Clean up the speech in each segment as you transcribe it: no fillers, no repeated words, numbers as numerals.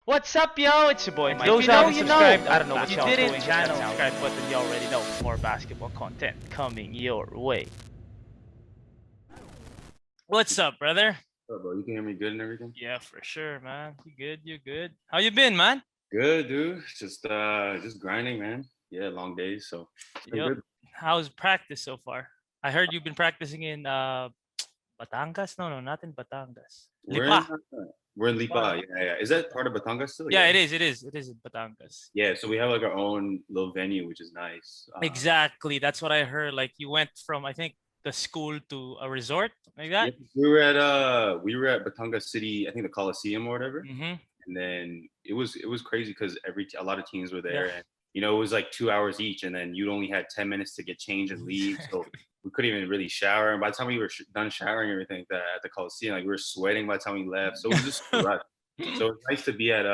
What's up, yo? It's your boy. If Those you who know, haven't you subscribed, know. I don't know If what you y'all didn't, doing. Hit just that know. subscribe button. You already know. More basketball content coming your way. What's up, brother? What up, bro? You can hear me good and everything? Yeah, for sure, man. You good? You good? How you been, man? Good, dude. Just grinding, man. Yeah, long days, so it's been Yep. good. How's practice so far? I heard you've been practicing in Batangas. No, not in Batangas. We're in Lipa. we're in Lipa. Yeah. Is that part of Batangas still? Yeah, it is. It is. It is in Batangas. Yeah, so we have like our own little venue, which is nice. Exactly. That's what I heard. Like you went from, I think, the school to a resort like Yeah, that. we were at Batangas City, I think the Coliseum or whatever. Mm-hmm. And then it was crazy because a lot of teams were Yeah. there, and it was like 2 hours each, and then you'd only had 10 minutes to get changed and leave, so we couldn't even really shower. And by the time we were done showering and everything at the Coliseum, like we were sweating by the time we left, so it was just a rush. So it's nice to be at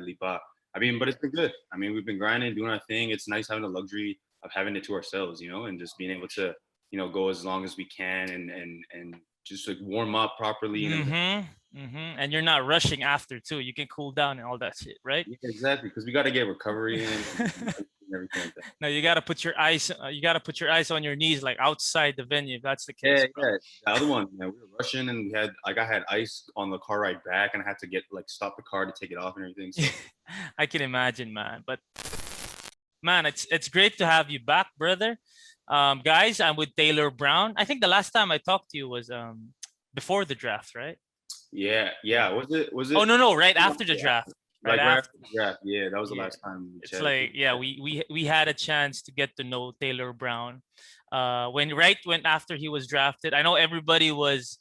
Lipa. I mean, but it's been good. I mean, we've been grinding, doing our thing. It's nice having the luxury of having it to ourselves, and just being able to go as long as we can and just like warm up properly and everything. And you're not rushing after too. You can cool down and all that shit, right? Yeah, exactly, because we got to get recovery in and everything like that. No, you gotta put your eyes. You gotta put your eyes on your knees, like outside the venue. If that's the case, Yeah, yeah. The other one, man, we were rushing and I had ice on the car ride back, and I had to stop the car to take it off and everything. So I can imagine, man. But man, it's great to have you back, brother. Guys, I'm with Taylor Browne. I think the last time I talked to you was before the draft, right? yeah. Was it? Oh no, right after the Yeah, draft. like Right right after. after the draft. Yeah, that was the Yeah. last time we It's chatted. like, yeah, we had a chance to get to know Taylor Browne when after he was drafted. I know everybody wants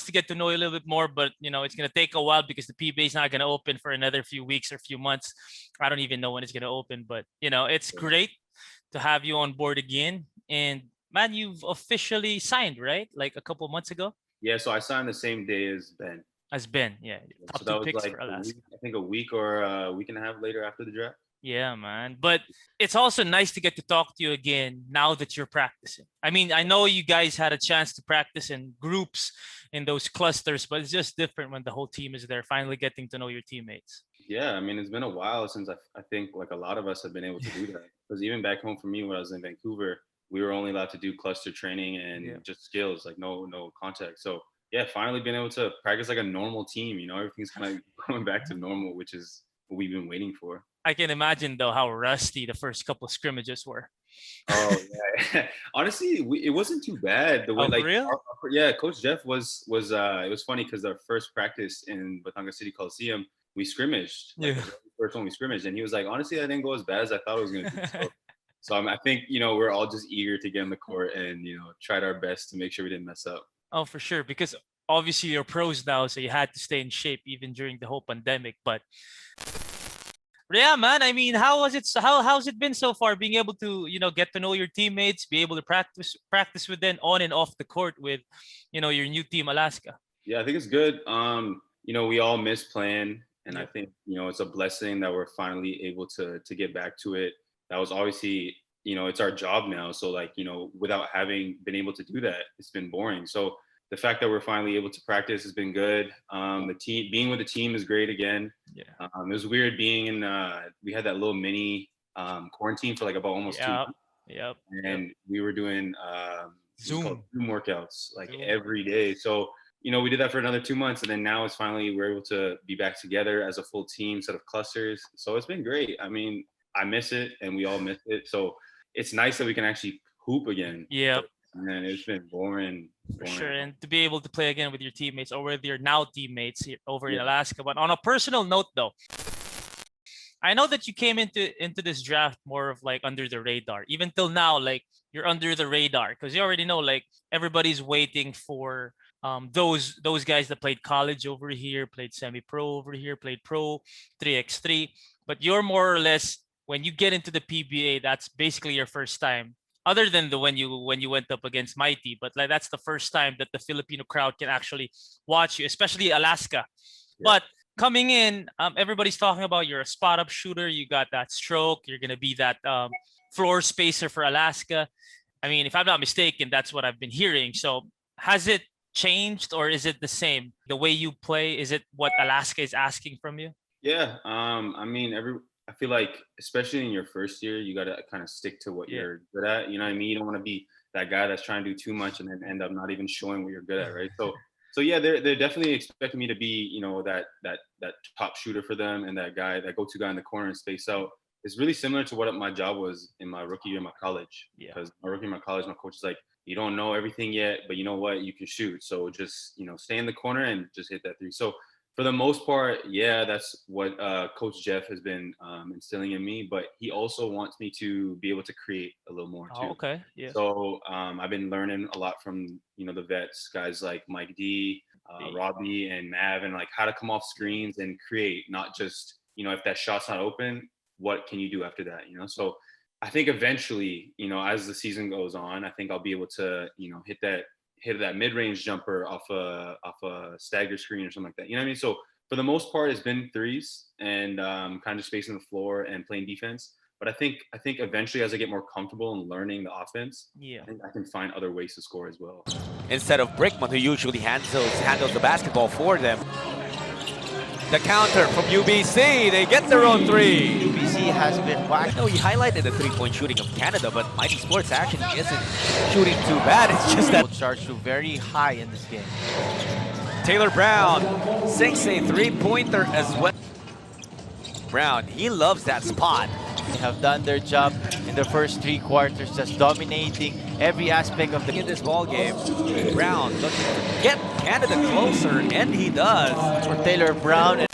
to get to know you a little bit more, but it's gonna take a while because the PBA is not gonna open for another few weeks or few months. I don't even know when it's gonna open, but it's great to have you on board again. And man, you've officially signed, right? Like a couple months ago. Yeah, so I signed the same day as Ben. As Ben, yeah, So top that two was picks like for Alaska. I think a week or a week and a half later after the draft. Yeah, man. But it's also nice to get to talk to you again now that you're practicing. I mean, I know you guys had a chance to practice in groups in those clusters, but it's just different when the whole team is there, finally getting to know your teammates. Yeah, I mean, it's been a while since I think like a lot of us have been able to do that. Because even back home for me when I was in Vancouver, we were only allowed to do cluster training and Yeah. just skills, like no contact. So yeah, finally being able to practice like a normal team, everything's kind of going back to normal, which is what we've been waiting for. I can imagine though how rusty the first couple of scrimmages were. Oh yeah, honestly, it wasn't too bad. The way Oh, for like real? yeah, Coach Jeff was it was funny because our first practice in Batangas City Coliseum, we scrimmaged like Yeah. the very first one we scrimmaged, and he was like, honestly, I didn't go as bad as I thought it was gonna do. So I think we're all just eager to get in the court and tried our best to make sure we didn't mess up. Oh, for sure. Because obviously you're pros now, so you had to stay in shape even during the whole pandemic. But yeah, man. I mean, how was it? How's it been so far? Being able to get to know your teammates, be able to practice with them on and off the court with your new team, Alaska. Yeah, I think it's good. We all miss playing, and I Yep. think it's a blessing that we're finally able to get back to it. That was obviously it's our job now. So like without having been able to do that, it's been boring. So the fact that we're finally able to practice has been good. The team being with the team is great again. Yeah. It was weird being in. We had that little mini quarantine for like about almost 2 months, Yep. and we were doing Zoom. Zoom workouts like Zoom every day. So we did that for another 2 months, and then now it's finally we're able to be back together as a full team instead of clusters. So it's been great. I mean, I miss it, and we all miss it. So it's nice that we can actually hoop again. Yep. Man, it's been boring. For sure, and to be able to play again with your teammates or with your now teammates here over in Yeah. Alaska. But on a personal note, though, I know that you came into this draft more of like under the radar. Even till now, like you're under the radar because you already know like everybody's waiting for those guys that played college over here, played semi-pro over here, played pro 3x3. But you're more or less when you get into the PBA, that's basically your first time. Other than the when you went up against Mighty, but like that's the first time that the Filipino crowd can actually watch you, especially Alaska. Yeah. But coming in, everybody's talking about you're a spot up shooter. You got that stroke. You're gonna be that floor spacer for Alaska. I mean, if I'm not mistaken, that's what I've been hearing. So has it changed, or is it the same? The way you play, is it what Alaska is asking from you? Yeah. I mean, I feel like especially in your first year, you gotta kind of stick to what Yeah. you're good at. You know what I mean? You don't want to be that guy that's trying to do too much and then end up not even showing what you're good at, right? So yeah, they're definitely expecting me to be, that top shooter for them and that guy, that go-to guy in the corner and space out. It's really similar to what my job was in my rookie year in my college. Yeah. Because my rookie year in my college, my coach is like, you don't know everything yet, but you know what? You can shoot. So just, stay in the corner and just hit that three. So for the most part, yeah, that's what Coach Jeff has been instilling in me. But he also wants me to be able to create a little more too. Oh, okay. Yeah. So I've been learning a lot from the vets, guys like Mike D, Robbie, and Mav, and like how to come off screens and create, not just if that shot's not open, what can you do after that? So I think eventually, as the season goes on, I think I'll be able to hit that mid-range jumper off a stagger screen or something like that. You know what I mean? So for the most part, it's been threes and kind of spacing the floor and playing defense. But I think eventually, as I get more comfortable in learning the offense, Yeah. I think I can find other ways to score as well. Instead of Brickman, who usually handles the basketball for them. The counter from UBC, they get their own three. UBC has been whacked. No, he highlighted the three-point shooting of Canada, but Mighty Sports actually isn't shooting too bad. It's just that Charge to very high in this game. Taylor Browne sinks a three-pointer as well. Browne, he loves that spot. They have done their job in the first 3 quarters, just dominating every aspect of In this ball game, Browne looking to get Canada closer, and he does. for Taylor Browne.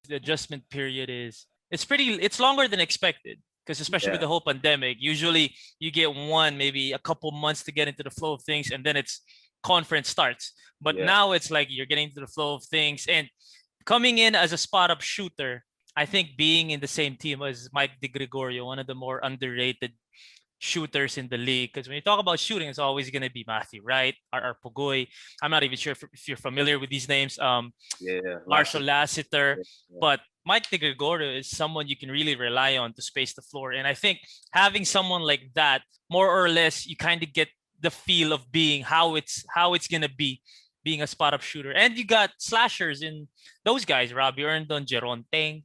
The adjustment period it's longer than expected, because especially with the whole pandemic, usually you get maybe a couple months to get into the flow of things, and then it's conference starts. But now it's like you're getting into the flow of things, and coming in as a spot-up shooter, I think being in the same team as Mike De Gregorio, one of the more underrated shooters in the league, because when you talk about shooting, it's always going to be Matthew Wright, R.R. Pugoy. I'm not even sure if you're familiar with these names. Marshall Lassiter. But Mike De Gregorio is someone you can really rely on to space the floor. And I think having someone like that, more or less, you kind of get the feel of being how it's going to be being a spot-up shooter. And you got slashers in those guys, Robbie Erndon, Jeron Teng,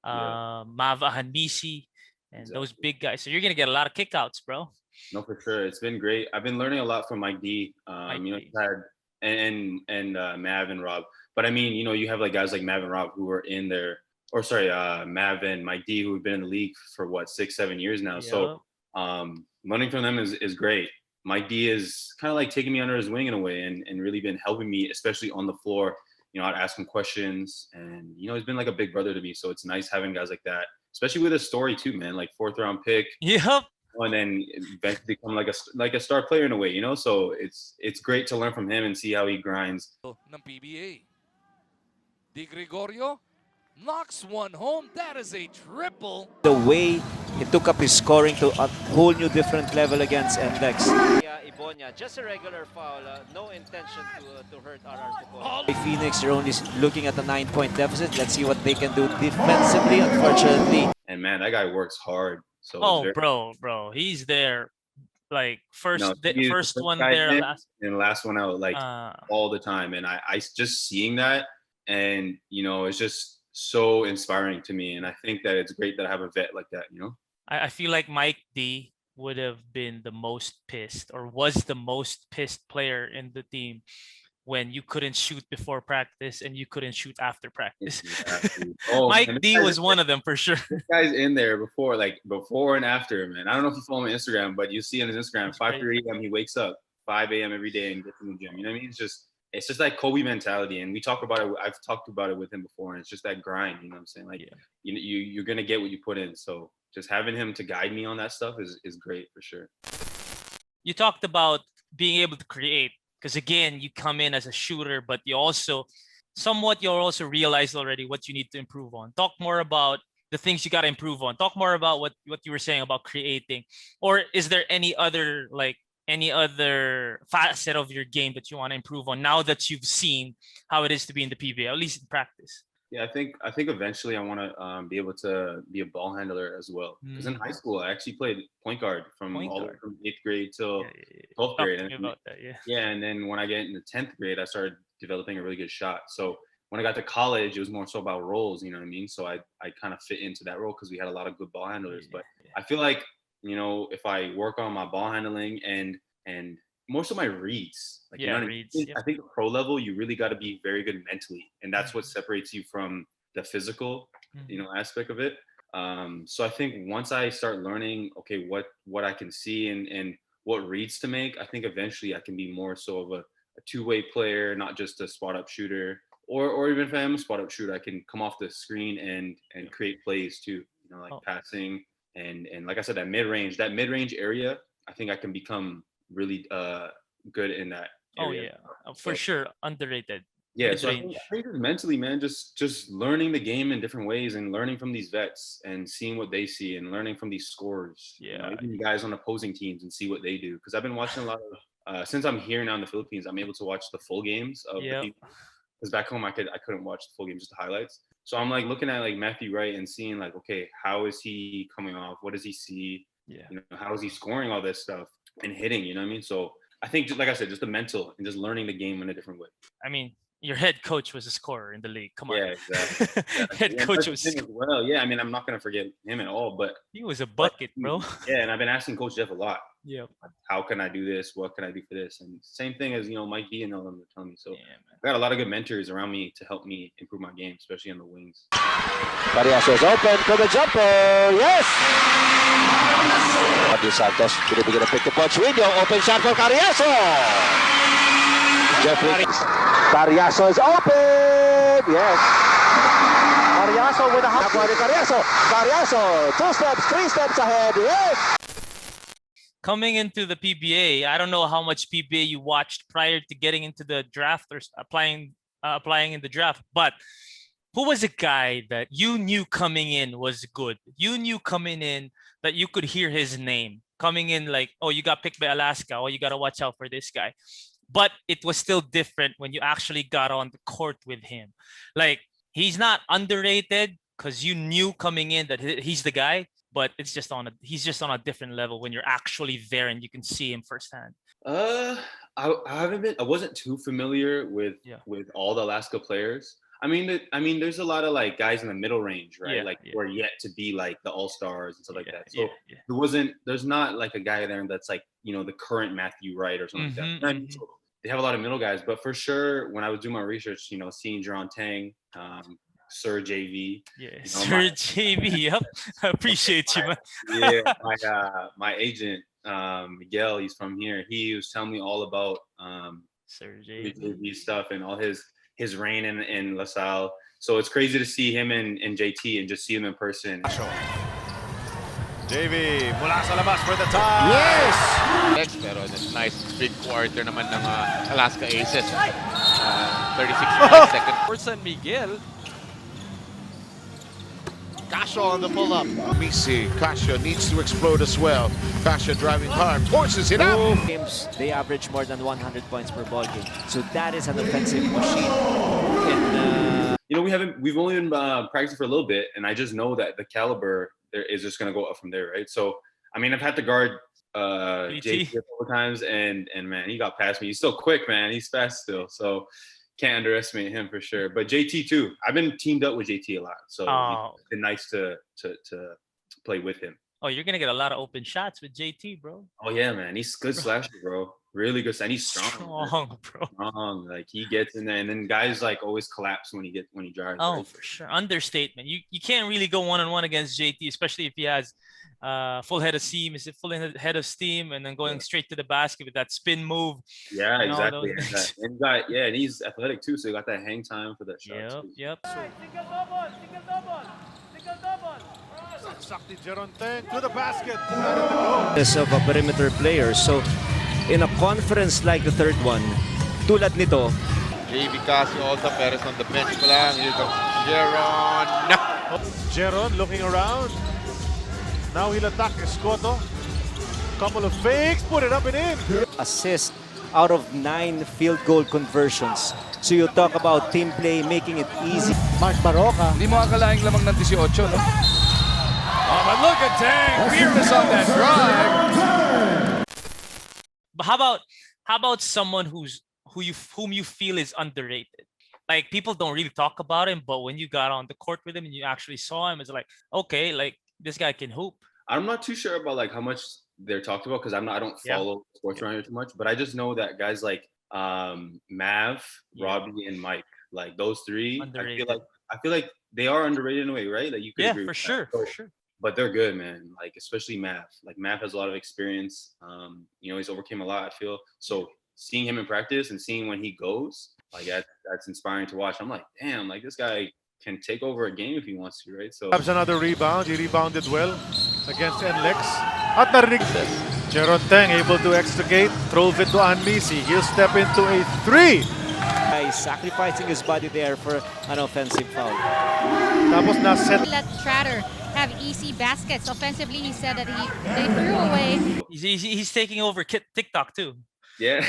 Mava Hanisi, and those big guys. So you're gonna get a lot of kickouts, bro. No, for sure. It's been great. I've been learning a lot from Mike D. Had and Mav and Rob. But I mean, you have like guys like Mav and Rob who are in there, or sorry, Mav and Mike D, who have been in the league for what 6-7 years now. So learning from them is great. Mike D is kind of like taking me under his wing in a way, and really been helping me, especially on the floor. I'd ask him questions, and he's been like a big brother to me. So it's nice having guys like that, especially with a story too, man. Like 4th round pick, Yep. and then eventually become like a star player in a way, So it's great to learn from him and see how he grinds. Ng PBA. Di Gregorio knocks one home. That is a triple. The way he took up his scoring to a whole new different level against MLEX. Ibonya, just a regular foul, no intention to hurt RR. Phoenix are only looking at a 9-point deficit. Let's see what they can do defensively, unfortunately. And man, that guy works hard. So bro, he's there. Like first one guy there, and last one out, like all the time. And I just seeing that, and it's just so inspiring to me. And I think that it's great that I have a vet like that. I feel like Mike D would have been the most pissed, or was the most pissed player in the team, when you couldn't shoot before practice and you couldn't shoot after practice. Exactly. Mike D was one of them for sure. This guy's in there before and after, man. I don't know if you follow him on Instagram, but you see on his Instagram, 5:30 a.m. he wakes up 5 a.m. every day and gets in the gym. You know what I mean? It's just like Kobe mentality, and we talk about it. I've talked about it with him before, and it's just that grind. You know what I'm saying? Like you're gonna get what you put in. So just having him to guide me on that stuff is great for sure. You talked about being able to create, because again, you come in as a shooter, but you also realized already what you need to improve on. Talk more about the things you got to improve on. Talk more about what you were saying about creating. Or is there any other facet of your game that you want to improve on now that you've seen how it is to be in the PBA, at least in practice? Yeah, I think eventually I want to be able to be a ball handler as well. Because in high school, I actually played point guard from Point all the way guard. from 8th grade till Yeah, yeah, yeah. 12th Talk grade. to me about that. Yeah. Yeah, and then when I get into 10th grade, I started developing a really good shot. So when I got to college, it was more so about roles, you know what I mean? So I kind of fit into that role because we had a lot of good ball handlers. But I feel like, you know, if I work on my ball handling and most of my reads, like, you know what reads. I mean? Yep. I think at pro level, you really got to be very good mentally. And that's what separates you from the physical, you know, aspect of it. So I think once I start learning, okay, what I can see and what reads to make, I think eventually I can be more so of a two-way player, not just a spot-up shooter. Or even if I am a spot-up shooter, I can come off the screen and create plays too. You know, like passing and like I said, that mid-range area, I think I can become really good in that area. Oh yeah, for sure, underrated. Yeah, so I Mid-range. think just mentally, man, just learning the game in different ways and learning from these vets and seeing what they see and learning from these scorers. You know, Yeah. even guys on opposing teams and see what they do. Because I've been watching a lot of since I'm here now in the Philippines, I'm able to watch the full games of the team. Because back home I couldn't watch the full game, just the highlights. So I'm like looking at like Matthew Wright and seeing like, okay, how is he coming off? What does he see? Yeah. You know, how is he scoring all this stuff and hitting? You know what I mean? So I think, just like I said, just the mental and just learning the game in a different way. I mean, your head coach was a scorer in the league. Come on. Yeah, exactly. Head coach was. Well, yeah. I mean, I'm not gonna forget him at all, but He was a bucket, bro. yeah. And I've been asking Coach Jeff a lot. Yeah. How can I do this? What can I do for this? And same thing as, you know, Mike V and all them are telling me. So Yeah, man. I got a lot of good mentors around me to help me improve my game, especially on the wings. Cariaso is open for the jumper. Yes! Andrew Santos binibigyan ng pick to punch window. Open shot for Cariaso. Jeffrey. Cariaso is open. Yes. Cariaso with a hot one. Cariaso 2 steps, 3 steps ahead. Yes. Coming into the PBA, I don't know how much PBA you watched prior to getting into the draft or applying in the draft, but who was a guy that you knew coming in was good? You knew coming in that you could hear his name coming in, like, oh, you got picked by Alaska, oh, you got to watch out for this guy. But it was still different when you actually got on the court with him. Like, he's not underrated because you knew coming in that he's the guy, but he's just on a different level when you're actually there and you can see him firsthand. I wasn't too familiar with all the Alaska players. I mean, there's a lot of like guys in the middle range, right? Who are yet to be like the all-stars and stuff like that. So there's not like a guy there that's like, you know, the current Matthew Wright or something like that. So they have a lot of middle guys, but for sure, when I was doing my research, you know, seeing Jerron Tang, Sir JV. Yeah, you know, Sir JV. Yep, I appreciate you, man. Yeah, my agent Miguel, he's from here. He was telling me all about Sir JV stuff and all his reign in LaSalle. So it's crazy to see him and JT and just see him in person. JV mula sa labas for the tie. Yes! Pero nice big quarter naman ng Alaska Aces. 36 seconds. For San Miguel. Casio on the pull-up. Misi, Casio needs to explode as well. Casio driving hard, forces it out. Games, they average more than 100 points per ball game. So that is an offensive machine. And, you know, we've only been practicing for a little bit, and I just know that the caliber there is just going to go up from there, right? So, I mean, I've had to guard JT a couple times, and man, he got past me. He's still quick, man. He's fast still. So can't underestimate him for sure. But JT too. I've been teamed up with JT a lot, so it's been nice to play with him. Oh, you're gonna get a lot of open shots with JT, bro. Oh yeah, man. He's good slasher, bro. Really good. And he's strong. Strong, bro. Strong. Like he gets in there, and then guys like always collapse when he drives. Oh, right? for sure. Understatement. You can't really go one-on-one against JT, especially if he has full head of steam, and then going straight to the basket with that spin move. Yeah, exactly. And he's athletic too, so he got that hang time for that shot. Yep. Single double. Sakti Jerron Tang to the basket. of a perimeter player. So in a conference like the third one, tulad nito, JV Casio also Perez on the bench pa lang. Here comes Jerron. Jerron looking around. Now he'll attack Escoto. Couple of fakes, put it up and in. assist out of 9 field goal conversions. So you talk about team play, making it easy. Mark Baroka. Hindi mo akalaing lamang ng 18, no? Oh, but look at Tang. Fearless on that drive. But how about someone whom you feel is underrated? Like people don't really talk about him, but when you got on the court with him and you actually saw him, it's like, okay, like this guy can hoop. I'm not too sure about like how much they're talked about because I don't follow sports around here too much. But I just know that guys like Mav, Robbie, and Mike, like those three, Underrated. I feel like they are underrated in a way, right? Like you could agree For with sure, that. for sure. But they're good, man. Like especially Mav. Like Mav has a lot of experience. He's overcame a lot. I feel so. Seeing him in practice and seeing when he goes, like that's inspiring to watch. I'm like, damn, like this guy can take over a game if he wants to, right? So Grabs another rebound. He rebounded well against NLEX. At narinig Jeron Teng able to extricate, drove it to Anmisi. He'll step into a 3. He's sacrificing his body there for an offensive foul. Tapos na set. Let Tratter have easy baskets. Offensively, he said that they threw away. He's taking over TikTok too. yeah,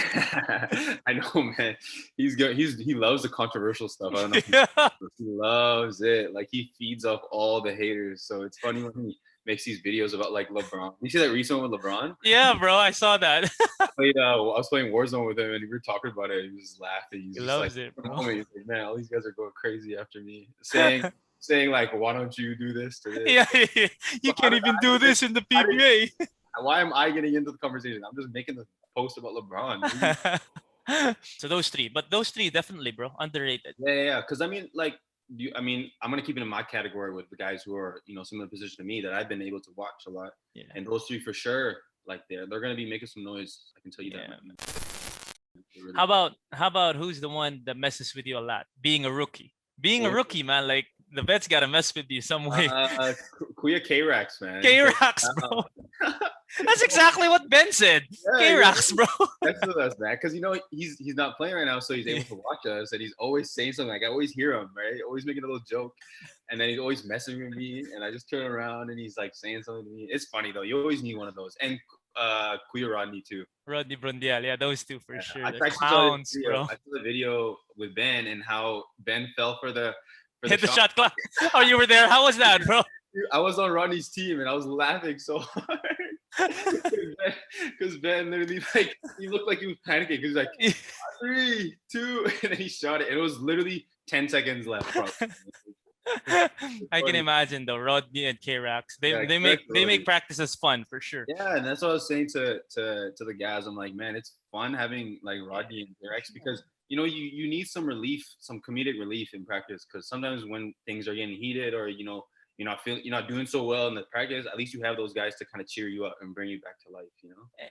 I know, man. He's good. He loves the controversial stuff. I don't know. He loves it. Like he feeds off all the haters. So it's funny when he makes these videos about like LeBron. You see that recent one with LeBron? Yeah, bro, I saw that. I was playing Warzone with him and we were talking about it. He was just laughing. He loves it, bro. He's like, man, all these guys are going crazy after me, saying like, why don't you do this to this? Yeah. You can't even do this in the PBA. Why am I getting into the conversation? I'm just making the post about LeBron. So those three definitely, bro, underrated. Yeah. Because I mean, like, I'm gonna keep it in my category with the guys who are, similar position to me that I've been able to watch a lot. Yeah. And those three for sure, like they're gonna be making some noise. I can tell you that. Really How about who's the one that messes with you a lot? Being a rookie, man. Like the vets gotta mess with you some way. Kuya Kracks, man. Kracks, bro. That's exactly what Ben said. Kracks, bro. That's the best, man. Because he's not playing right now, so he's able to watch us, and he's always saying something. Like I always hear him, right? Always making a little joke, and then he's always messing with me, and I just turn around and he's like saying something to me. It's funny though. You always need one of those, and Kuya Rodney too. Rodney Brundial, yeah, those two for sure. I The actually clowns, bro. bro. I saw the video with Ben and how Ben fell for the Hit the shot clock. Oh, you were there. How was that, bro? I was on Rodney's team and I was laughing so hard because Ben literally he looked like he was panicking because he's like 3, 2, and then he shot it and it was literally 10 seconds left. I can imagine though, Rodney and Kracks. They make practices fun for sure. Yeah, and that's what I was saying to the guys. I'm like, man, it's fun having like Rodney and Kracks because you need some relief, some comedic relief in practice because sometimes when things are getting heated or you're not doing so well in the practice, at least you have those guys to kind of cheer you up and bring you back to life,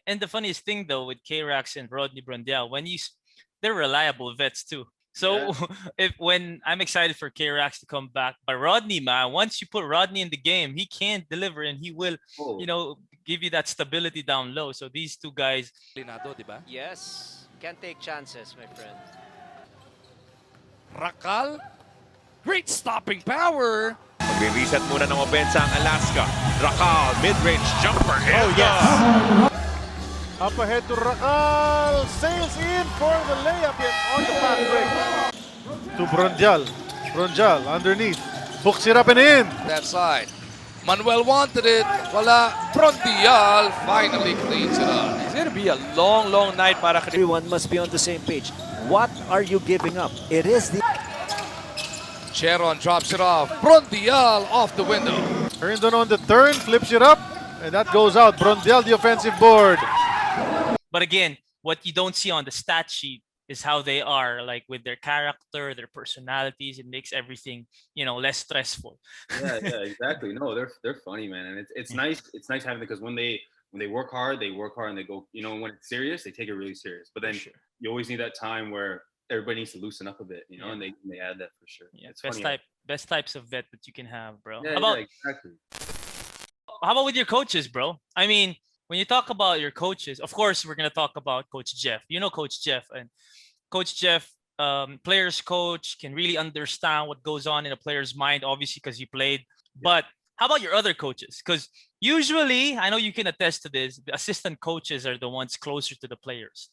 And the funniest thing though with Kracks and Rodney Brundial, they're reliable vets too. So when I'm excited for Kracks to come back, but Rodney, man, once you put Rodney in the game, he can deliver and he will, give you that stability down low. So these two guys. Yes, can't take chances, my friend. Rakal, great stopping power. Magre-reset muna ng opensa ang Alaska. Rakal, mid-range jumper. Oh, yes. Up ahead to Rakal. Sails in for the layup and on the fast break. To Brundial underneath. Hooks it up and in. That side. Manuel wanted it. Wala. Brundial finally cleans it up. It's gonna be a long, long night para Everyone must be on the same page. What are you giving up? It is the... Cheron drops it off. Brundial off the window. Herndon on the turn, flips it up, and that goes out. Brundial, the offensive board. But again, what you don't see on the stat sheet is how they are, like with their character, their personalities. It makes everything, less stressful. Yeah, exactly. No, they're funny, man, and it's nice. It's nice having it because when they work hard, and they go. When it's serious, they take it really serious. But then you always need that time where everybody needs to loosen up a bit, and they add that for sure. Yeah, it's best types of vet that you can have, bro. Yeah, exactly. How about with your coaches, bro? I mean, when you talk about your coaches, of course, we're gonna talk about Coach Jeff. Coach Jeff, and Coach Jeff, players coach, can really understand what goes on in a player's mind, obviously because he played. Yeah. But how about your other coaches? Because Usually, I know you can attest to this, the assistant coaches are the ones closer to the players.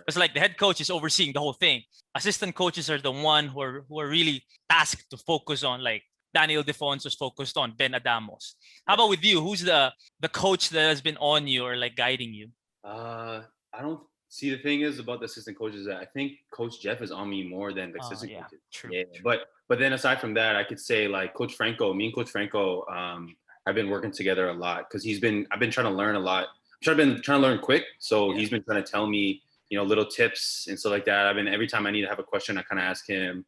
It's like the head coach is overseeing the whole thing. Assistant coaches are the one who are really tasked to focus on, like Daniel Defonso's focused on Ben Adamos. How about with you? Who's the coach that has been on you or like guiding you? I don't see, the thing is about the assistant coaches that I think Coach Jeff is on me more than the assistant coaches. True. Yeah, but then aside from that, I could say like Coach Franco, me and Coach Franco, I've been working together a lot because I've been trying to learn a lot. I've been trying to learn quick, so he's been trying to tell me, you know, little tips and stuff like that. Every time I need to have a question, I kind of ask him.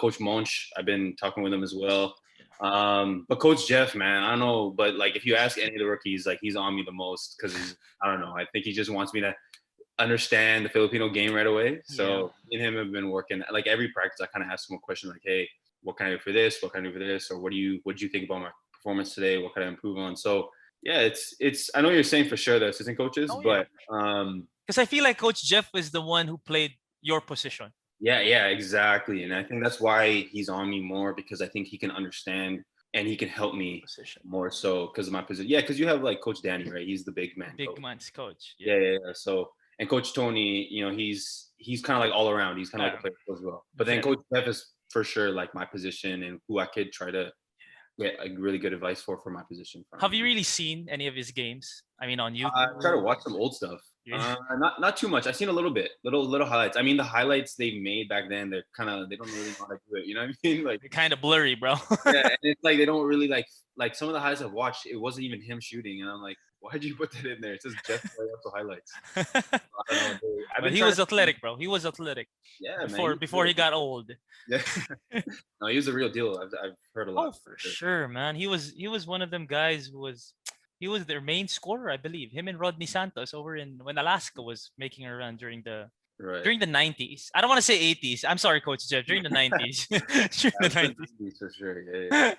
Coach Monch, I've been talking with him as well. But Coach Jeff, man, I don't know, but like if you ask any of the rookies, like he's on me the most because I don't know. I think he just wants me to understand the Filipino game right away. So me and him have been working. Like every practice, I kind of ask him a question like, "Hey, what can I do for this? What can I do for this? Or what do you think about my performance today? What can I improve on?" So yeah, it's. I know you're saying for sure the assistant coaches, but because I feel like Coach Jeff is the one who played your position. Yeah, exactly. And I think that's why he's on me more because I think he can understand and he can help me more so because of my position. Yeah, because you have like Coach Danny, right? He's the big man. Man's coach. Yeah. So and Coach Tony, you know, he's kind of like all around. He's kind of like a player as well. But then Coach Jeff is for sure like my position and who I could try to get a really good advice for my position. Have you really seen any of his games? I mean, on YouTube? I try to watch some old stuff. Not too much. I've seen a little bit, little highlights. I mean, the highlights they made back then, they don't really know how to do it. You know what I mean? Like they're kind of blurry, bro. Yeah, and it's like they don't really like some of the highlights I've watched. It wasn't even him shooting, and I'm like, why'd you put that in there? It says Jeff also highlights. But he was athletic, bro. He was athletic. Yeah, before he got old. Yeah. No, he was the real deal. I've heard a lot. Oh, for sure, man. He was one of them guys who was. He was their main scorer, I believe. Him and Rodney Santos over when Alaska was making a run during the 90s. I don't want to say 80s. I'm sorry, Coach Jeff. During the 90s. During the 90s. For sure. Yeah.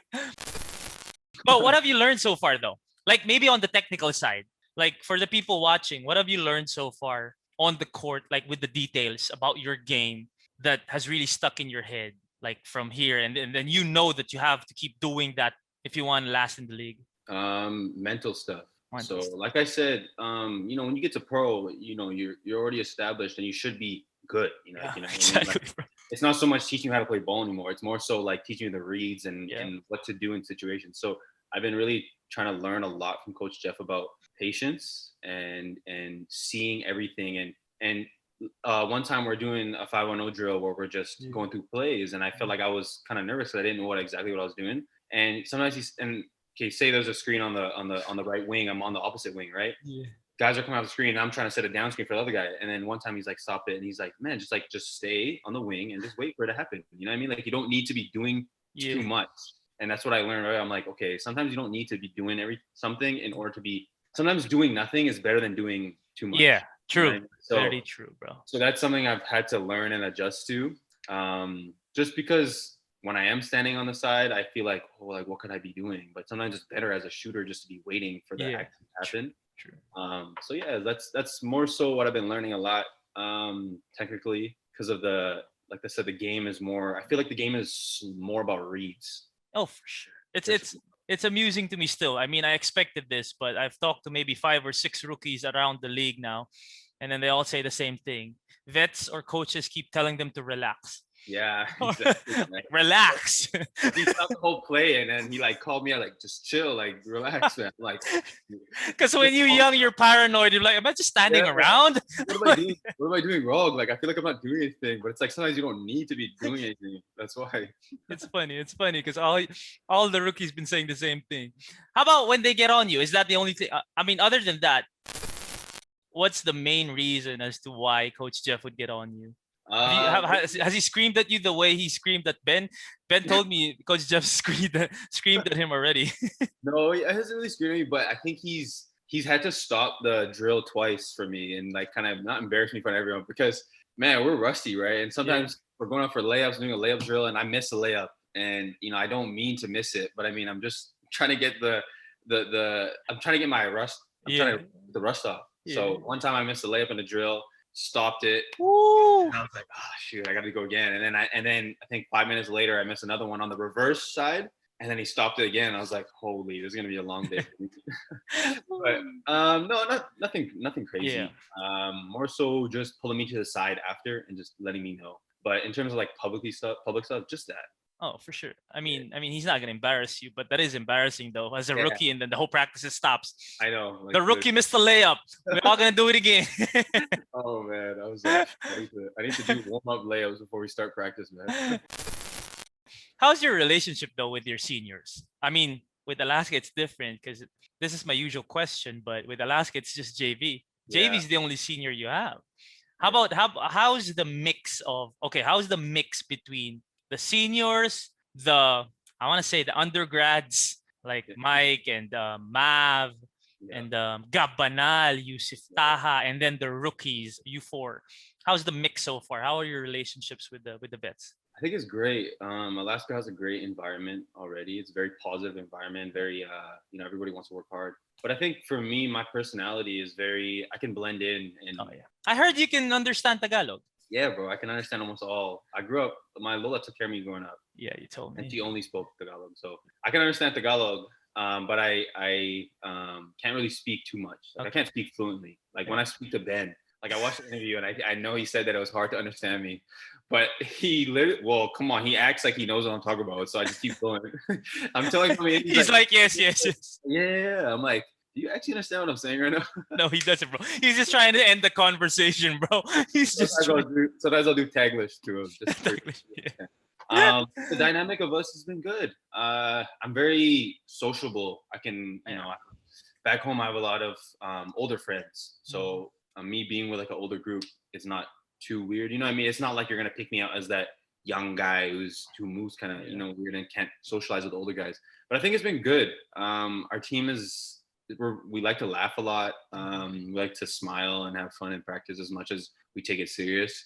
But what have you learned so far, though? Like maybe on the technical side. Like for the people watching, what have you learned so far on the court, like with the details about your game that has really stuck in your head, like from here, and then you know that you have to keep doing that if you want to last in the league? Mental stuff. So like I said, you know, when you get to pro, you know, you're already established and you should be good. You know, exactly. Like, it's not so much teaching you how to play ball anymore. It's more so like teaching you the reads and what to do in situations. So I've been really trying to learn a lot from Coach Jeff about patience and seeing everything. And one time we're doing a 5-on-0 drill where we're just going through plays, and I felt like I was kind of nervous because I didn't know exactly what I was doing. And sometimes okay, say there's a screen on the right wing. I'm on the opposite wing, right? Yeah. Guys are coming out the screen, and I'm trying to set a down screen for the other guy. And then one time he's like, "Stop it!" And he's like, "Man, just stay on the wing and just wait for it to happen." You know what I mean? Like you don't need to be doing too much. And that's what I learned. Right? I'm like, okay, sometimes you don't need to be doing something in order to be. Sometimes doing nothing is better than doing too much. Yeah, true. You know I mean? So, very true, bro. So that's something I've had to learn and adjust to. Just because when I am standing on the side, I feel like, oh, like what could I be doing? But sometimes it's better as a shooter just to be waiting for that action to happen. True. So yeah, that's more so what I've been learning a lot, technically, because of like I said, the game is more. I feel like the game is more about reads. Oh, for sure. It's amusing to me still. I mean, I expected this, but I've talked to maybe 5 or 6 rookies around the league now, and then they all say the same thing. Vets or coaches keep telling them to relax. Yeah, exactly. Like, relax. He stopped the whole play, and then he like called me out, like, just chill, like relax, man. Like, because when you're young, you're paranoid. You're like, am I just standing around? What am I doing wrong? Like, I feel like I'm not doing anything, but it's like sometimes you don't need to be doing anything. That's why. It's funny because all the rookies been saying the same thing. How about when they get on you? Is that the only thing? I mean, other than that, what's the main reason as to why Coach Jeff would get on you? Has he screamed at you the way he screamed at Ben? Ben told me Coach Jeff screamed at him already. No, he hasn't really screamed at me, but I think he's had to stop the drill twice for me and like kind of not embarrass me in front of everyone because man, we're rusty, right? And sometimes we're going out for layups, doing a layup drill, and I miss a layup, and you know I don't mean to miss it, but I mean I'm just trying to get I'm trying to get my rust. Trying to get the rust off. Yeah. So one time I missed a layup in the drill. Stopped it. And I was like, oh shoot, I got to go again. And then I think 5 minutes later, I missed another one on the reverse side. and then he stopped it again. I was like, holy, this is gonna be a long day. But no, nothing crazy. Yeah. More so just pulling me to the side after and just letting me know. But in terms of like public stuff, just that. Oh, for sure. I mean, he's not gonna embarrass you, but that is embarrassing though, as a Yeah. rookie, and then the whole practice stops. I know. Like, The rookie missed the layup. We're all gonna do it again. Oh man, I was like, I need to do warm-up layups before we start practice, man. How's your relationship though with your seniors? I mean, with Alaska it's different because this is my usual question, but with Alaska it's just JV. Yeah. JV is the only senior you have. How about how's the mix of how's the mix between the seniors, I want to say the undergrads like Mike and Mav and Gabanal, Yusuf Taha, and then the rookies, U4. How's the mix so far? How are your relationships with the vets? I think it's great. Alaska has a great environment already. It's a very positive environment. Very, everybody wants to work hard. But I think for me, my personality is I can blend in. And I heard you can understand Tagalog. Yeah, bro, I can understand almost all. I grew up, my Lola took care of me growing up. Yeah, you told me. And she only spoke Tagalog. So I can understand Tagalog, but I can't really speak too much. Like, I can't speak fluently. Like when I speak to Ben, like I watched the interview and I know he said that it was hard to understand me, but he literally, well, come on, he acts like he knows what I'm talking about. So I just keep going. I'm telling him, he's like, yes. Yeah. I'm like, do you actually understand what I'm saying right now? No, he doesn't, bro. He's just trying to end the conversation, bro. He's just sometimes I'll do Taglish to him. The dynamic of us has been good. I'm very sociable. I can, back home I have a lot of older friends. So me being with like an older group, it's not too weird. You know what I mean? It's not like you're gonna pick me out as that young guy who moves kind of weird and can't socialize with older guys. But I think it's been good. Our team we like to laugh a lot. We like to smile and have fun in practice as much as we take it serious.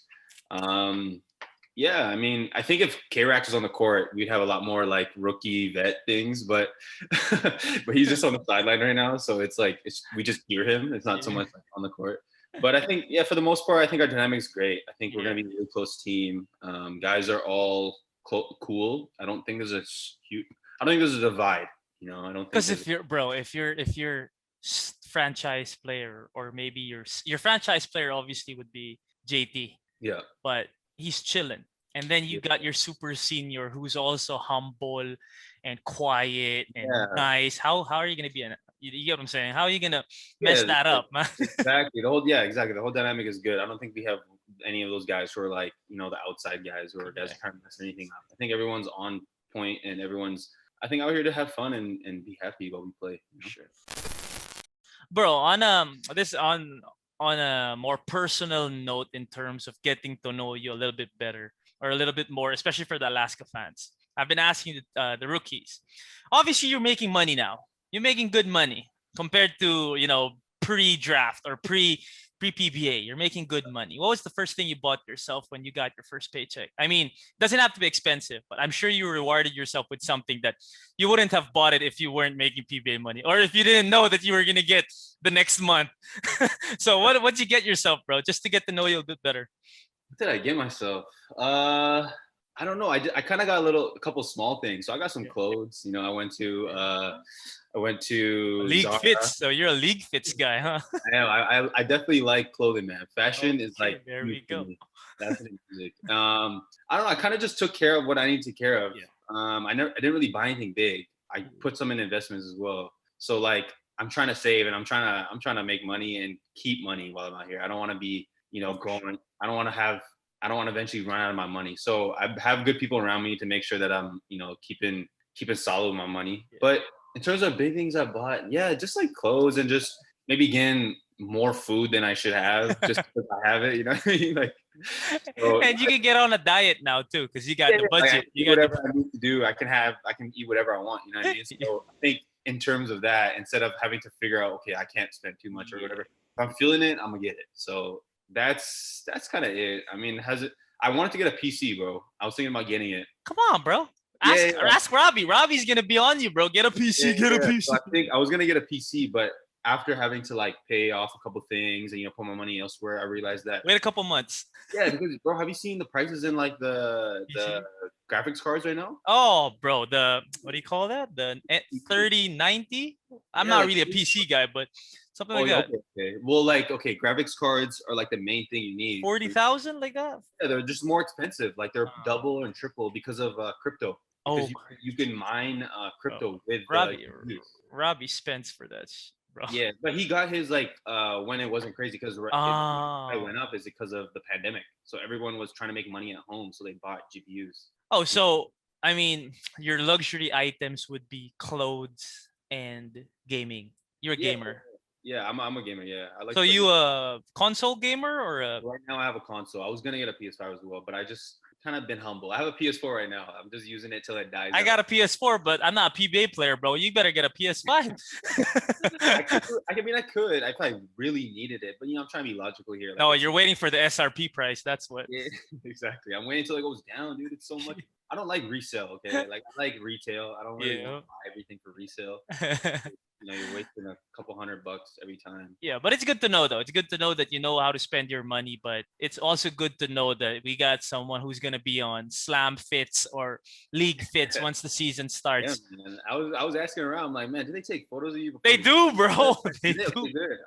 Yeah, I mean, I think if Kracks was on the court, we'd have a lot more like rookie vet things, but but he's just on the sideline right now, so it's like we just hear him. It's not so much like on the court. But I think, for the most part, I think our dynamic's great. I think we're gonna be a really close team. Guys are all cool. I don't think there's a divide. I don't think because if you're franchise player, or maybe your franchise player obviously would be JT. Yeah. But he's chilling. And then you got your super senior who's also humble and quiet and nice. How are you gonna be you get what I'm saying? How are you gonna mess that up, man? Exactly. The whole dynamic is good. I don't think we have any of those guys who are like, the outside guys or guys trying to mess anything up. I think everyone's on point and everyone's out here to have fun and be happy while we play. Sure. Bro, on a more personal note, in terms of getting to know you a little bit better or a little bit more, especially for the Alaska fans, I've been asking the rookies. Obviously, you're making money now. You're making good money compared to pre-draft or pre-PBA. You're making good money. What was the first thing you bought yourself when you got your first paycheck? I mean, it doesn't have to be expensive, but I'm sure you rewarded yourself with something that you wouldn't have bought it if you weren't making PBA money, or if you didn't know that you were gonna get the next month. So what'd you get yourself, bro, just to get to know you a bit better? What did I get myself? I don't know. I kind of got a couple small things. So I got some clothes. I went to League Zara. Fits. So you're a League Fits guy, huh? I am. I definitely like clothing, man. Fashion is like. There we go. That's music. I don't know. I kind of just took care of what I need to take care of. I didn't really buy anything big. I put some in investments as well. So like I'm trying to save and I'm trying to make money and keep money while I'm out here. I don't want to be going. I don't want to eventually run out of my money. So I have good people around me to make sure that I'm, keeping solid with my money. But in terms of big things I bought, just like clothes and just maybe getting more food than I should have just because I have it, you know what I mean? Like, and you can get on a diet now too, because you got the budget. Like you got whatever I need to do. I can eat whatever I want, you know what I mean? So I think in terms of that, instead of having to figure out, okay, I can't spend too much or whatever, if I'm feeling it, I'm gonna get it. So that's kind of it. I mean, I wanted to get a PC, bro. I was thinking about getting it. Come on, bro. Ask Robbie. Robbie's gonna be on you, bro. Get a PC. Get a PC. So I think I was gonna get a PC, but after having to like pay off a couple things and put my money elsewhere, I realized that Wait a couple months. yeah, because bro, have you seen the prices in like the graphics cards right now? Oh, bro, what do you call that? The 3090. I'm Yeah, not like, really a PC guy, but something like yeah, that. okay. Well, like graphics cards are like the main thing you need. 40,000 like that. Yeah, they're just more expensive. Like they're double and triple because of crypto. Because you can mine crypto with Robbie spends for that, bro. Yeah, but he got his like when it wasn't crazy because it went up is because of the pandemic. So everyone was trying to make money at home, so they bought GPUs. Oh, so I mean, your luxury items would be clothes and gaming. You're a gamer. Yeah, I'm a gamer. Yeah, I like. So you a console gamer or a? Right now I have a console. I was gonna get a PS5 as well, but I just kind of been humble. I have a PS4 right now. I'm just using it till it dies. I got a PS4, but I'm not a PBA player, bro. You better get a PS5. I could. I probably really needed it, but I'm trying to be logical here. Like, no, you're waiting for the SRP price. That's what. Yeah, exactly. I'm waiting until it goes down, dude. It's so much. I don't like resale. Okay, like I like retail. I don't really want to buy everything for resale. You're wasting a couple $100 every time. Yeah, but it's good to know though. It's good to know that you know how to spend your money, but it's also good to know that we got someone who's gonna be on Slam Fits or League Fits once the season starts. Yeah, man. I was asking around. I'm like, man, do they take photos of you? They do, bro. They do. All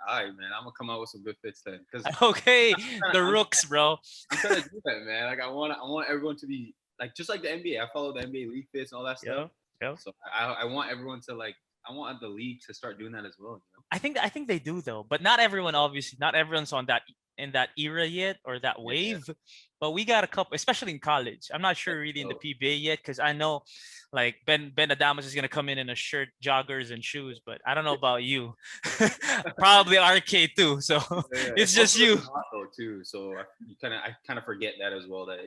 right, man. I'm gonna come out with some good fits then. Okay, the rooks, bro. I'm trying to do that, man. Like I want everyone to be like just like the NBA. I follow the NBA League Fits and all that stuff. Yeah. So I want everyone to like. I want the league to start doing that as well. I think they do though, but not everyone. Obviously, not everyone's on that in that era yet or that wave. Yeah. But we got a couple, especially in college. I'm not sure really in the PBA yet because I know like Ben Adamas is gonna come in a shirt, joggers, and shoes. But I don't know about you. Probably RK too. So it's just you. Too. So I kind of forget that as well. That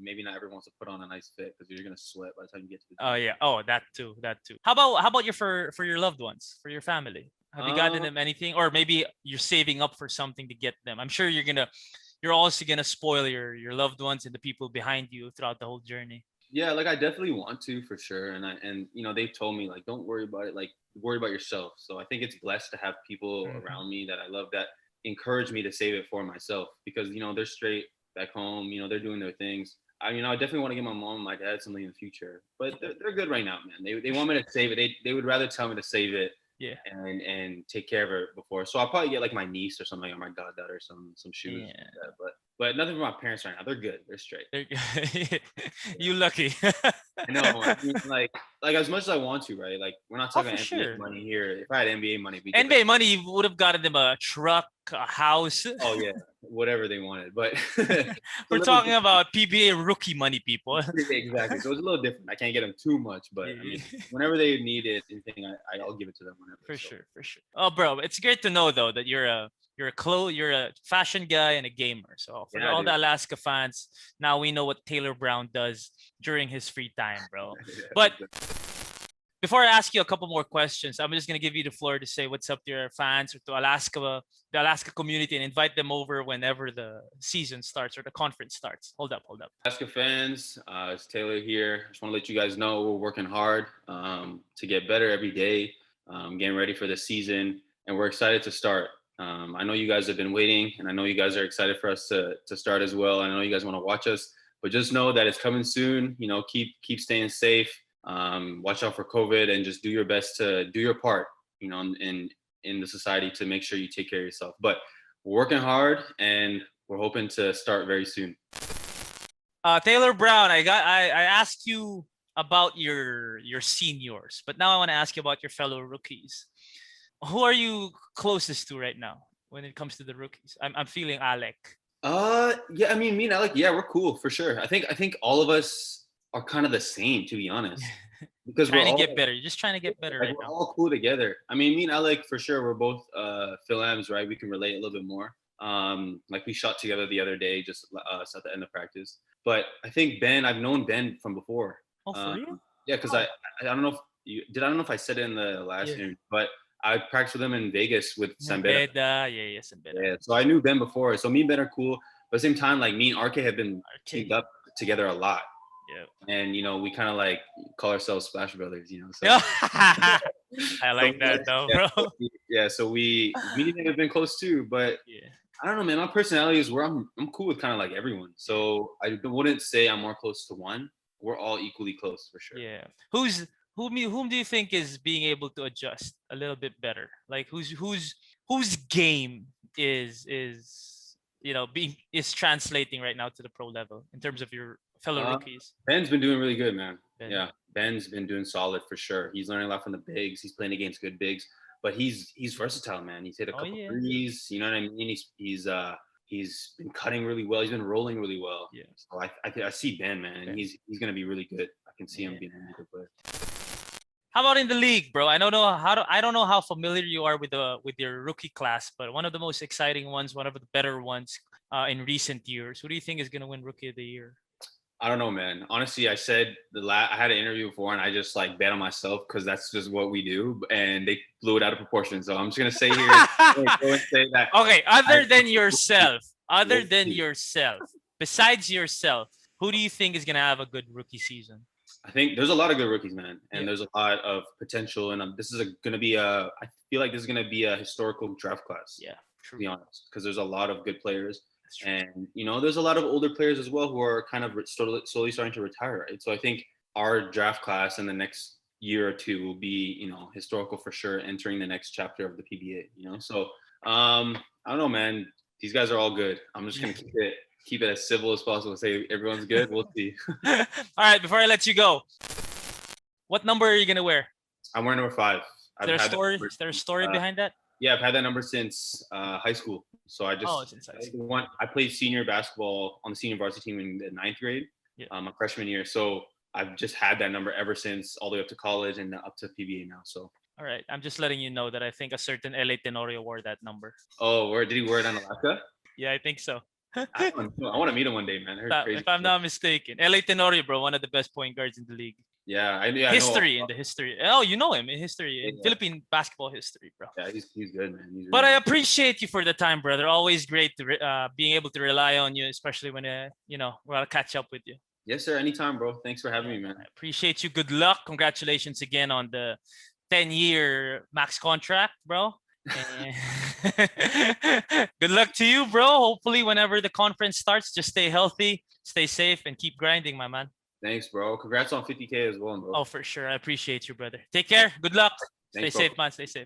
maybe not everyone wants to put on a nice fit because you're gonna sweat by the time you get to the gym. Oh yeah. Oh, that too. How about your for your loved ones, for your family? Have you gotten them anything, or maybe you're saving up for something to get them? I'm sure you're also gonna spoil your loved ones and the people behind you throughout the whole journey. Yeah, like I definitely want to for sure, and they've told me like don't worry about it, like worry about yourself. So I think it's blessed to have people around me that I love that encourage me to save it for myself because they're straight back home, they're doing their things. I definitely want to get my mom and my dad something in the future, but they're good right now, man. They want me to save it. They would rather tell me to save it. Yeah. And take care of it before. So I'll probably get like my niece or something or my goddaughter some shoes. Yeah. Like that. But nothing for my parents right now. They're good. They're straight. You lucky. I know. I mean, like as much as I want to, right? Like we're not talking NBA money here. If I had NBA money, NBA money, you would have gotten them a truck, a house. Oh yeah, whatever they wanted. But we're talking about PBA rookie money, people. Exactly. So it's a little different. I can't get them too much, but I mean, whenever they need it, anything, I'll give it to them whenever. For sure. Oh, bro, it's great to know though that you're a fashion guy and a gamer. So for all the Alaska fans, now we know what Taylor Browne does during his free time, bro. But before I ask you a couple more questions, I'm just gonna give you the floor to say what's up to your fans or to the Alaska community, and invite them over whenever the season starts or the conference starts. Hold up. Alaska fans, it's Taylor here. I just want to let you guys know we're working hard to get better every day, getting ready for the season, and we're excited to start. I know you guys have been waiting, and I know you guys are excited for us to start as well. I know you guys want to watch us, but just know that it's coming soon. Keep staying safe. Watch out for COVID and just do your best to do your part, in the society to make sure you take care of yourself. But we're working hard and we're hoping to start very soon. Taylor Browne, I asked you about your seniors, but now I want to ask you about your fellow rookies. Who are you closest to right now when it comes to the rookies? I'm feeling Alec. Yeah, I mean, me and Alec, yeah, we're cool for sure. I think all of us are kind of the same, to be honest. Because we're trying to get better. You're just trying to get better right now. We're all cool together. I mean, me and Alec, for sure, we're both Phil-Ams, right? We can relate a little bit more. Like we shot together the other day, just at the end of practice. But I think Ben, I've known Ben from before. Oh, for real? Yeah, because I don't know if I don't know if I said it in the last interview, but I practiced with him in Vegas with Sambeda. Yeah, Sambeda. Yeah, so I knew Ben before. So me and Ben are cool. But at the same time, like me and RK have been teamed up together a lot. Yeah. And we kind of like call ourselves Splash Brothers, So I like that though, yeah, bro. yeah, so me and him have been close too, but Yeah. I don't know, man. My personality is where I'm cool with kind of like everyone. So I wouldn't say I'm more close to one. We're all equally close for sure. Yeah. Whom do you think is being able to adjust a little bit better? Like whose game is being is translating right now to the pro level in terms of your fellow rookies? Ben's been doing really good, man. Ben. Yeah, Ben's been doing solid for sure. He's learning a lot from the bigs. He's playing against good bigs, but he's versatile, man. He's hit a couple threes. You know what I mean? He's been cutting really well. He's been rolling really well. Yeah. So I see Ben, man, and he's gonna be really good. I can see him being a really good player. How about in the league, bro? I don't know how familiar you are with your rookie class, but one of the most exciting ones, one of the better ones in recent years. Who do you think is gonna win Rookie of the Year? I don't know, man. Honestly, I said I had an interview before, and I just like bet on myself because that's just what we do, and they blew it out of proportion. So I'm just gonna say here, go and say that. Okay, other than yourself, besides yourself, who do you think is gonna have a good rookie season? I think there's a lot of good rookies, man, and there's a lot of potential. And this is gonna be I feel like this is gonna be a historical draft class. Yeah, true. To be honest, because there's a lot of good players. And there's a lot of older players as well who are kind of slowly starting to retire, right? So I think our draft class in the next year or two will be, historical for sure, entering the next chapter of the PBA. So I don't know, man. These guys are all good. I'm just gonna keep it as civil as possible. Say everyone's good. We'll see. All right, before I let you go, what number are you gonna wear? I'm wearing number 5. Is there a story behind that? Yeah, I've had that number since high school. So I played senior basketball on the senior varsity team in the 9th grade, my freshman year. So I've just had that number ever since, all the way up to college and up to PBA now. So. All right, I'm just letting you know that I think a certain LA Tenorio wore that number. Oh, where did he wear it on Alaska? Yeah, I think so. I want to meet him one day, man. If I'm not mistaken, LA Tenorio, bro, one of the best point guards in the league. Yeah, in the history. Oh, you know him in history, in Philippine basketball history, bro. Yeah, he's good, man. But I appreciate you for the time, brother. Always great to being able to rely on you, especially when we'll catch up with you. Yes, sir. Anytime, bro. Thanks for having me, man. I appreciate you. Good luck. Congratulations again on the 10-year max contract, bro. Good luck to you, bro. Hopefully, whenever the conference starts, just stay healthy, stay safe, and keep grinding, my man. Thanks, bro. Congrats on 50K as well, bro. Oh, for sure. I appreciate you, brother. Take care. Good luck. Stay safe, man. Stay safe.